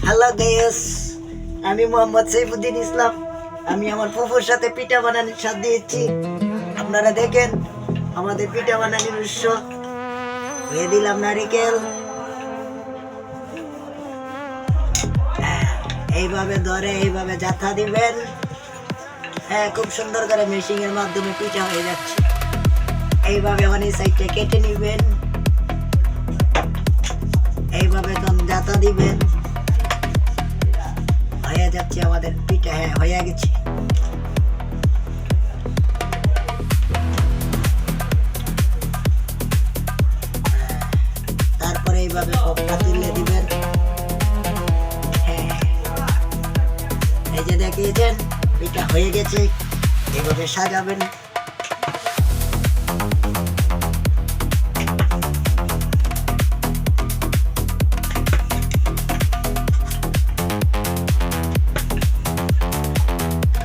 Hello guys, আমি মোহাম্মদ সাইফুদ্দিন ইসলাম। আমি আমার ফুফুর সাথে পিঠা বানানোর সাথ দিয়েছি। আপনারা দেখেন আমাদের পিঠা বানানোর উৎস। দিয়ে দিলাম নারিকেল। এইভাবে ধরে এইভাবে জাথা দিবেন। হ্যাঁ, খুব সুন্দর করে মেশিং এর মাধ্যমে পিঠা হয়ে যাচ্ছে। এইভাবে অনেক সাইডটা কেটে নিবেন। এইভাবে জাথা দিবেন। হয়ে যাচ্ছে আমাদের পিঠা। হ্যাঁ, হয়ে গেছে। তারপরে এইভাবে পপটা তুলে দিবেন। হ্যাঁ, এই যে দেখিয়েছেন পিঠা হয়ে গেছে। এইভাবে সাজাবেন।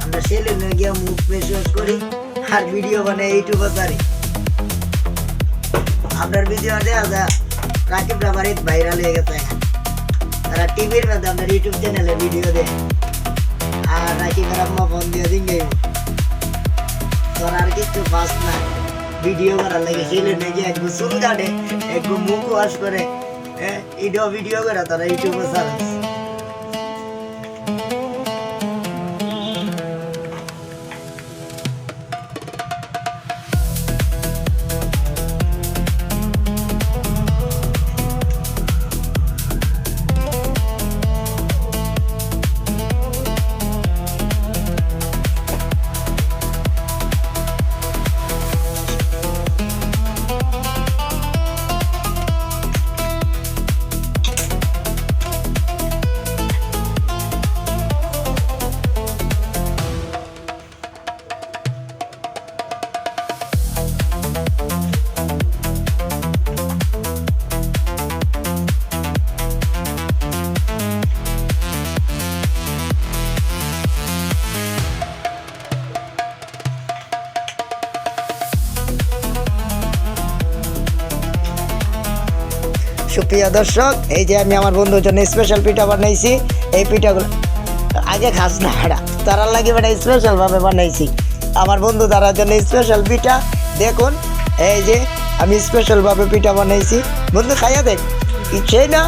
আমরা সেলুনে গিয়ে মুখ ফেস করি আর ভিডিও বানাই ইউটিউবে পারি। আপনার ভিডিও দেওয়া যা রাকিব রাবারিত ভাইরাল হয়ে গেছে। তারা টিভির মধ্যে আপনার ইউটিউব চ্যানেলে ভিডিও দেয় আর রাকিব রাম্মা ফোন দিয়ে দিন গাইব। তোর আর কিছু বাস না, ভিডিও করার লাগে সেলুনে গিয়ে একটু চুল কাটে, একটু মুখ ওয়াশ করে, ভিডিও করে তারা ইউটিউবে ছাড়ে। সুপ্রিয় দর্শক, এই যে আমি আমার বন্ধুর জন্য স্পেশাল পিঠা বানাইছি। এই পিঠাগুলো আগে খাস না বেড়া, তারার লাগে বেড়া স্পেশালভাবে বানাইছি। আমার বন্ধু তারার জন্য স্পেশাল পিঠা দেখুন। এই যে আমি স্পেশালভাবে পিঠা বানাইছি। বন্ধু খাইয়া দেখ, সেই না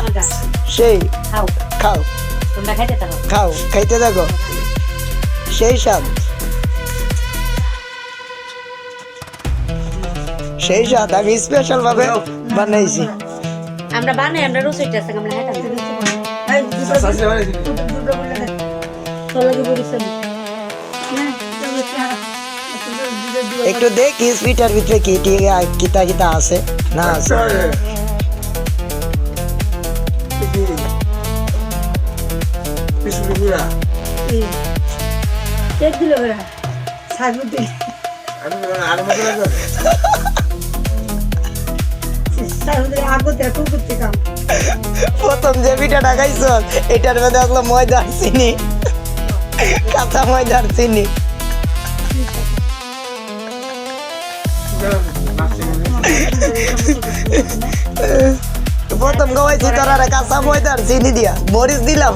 সেই খাও খাও খাও, খাইতে দেখো সেই স্বাদ, সেই স্বাদ আমি স্পেশালভাবে বানাইছি। আমরা বানাই, আমরা রসুইটা আছে আমরা হাঁটা একটু দেখি পিঠার ভিতরে কি কিতা কিতা আছে না আছে। প্রথম যে পিঠাটা খাইছ এটার মধ্যে আসলো ময়দার চিনি, কাঁচা ময়দার চিনি। প্রথম খাওয়াইছি তোরা কাঁচা ময়দার চিনি দিয়া, মরিচ দিলাম।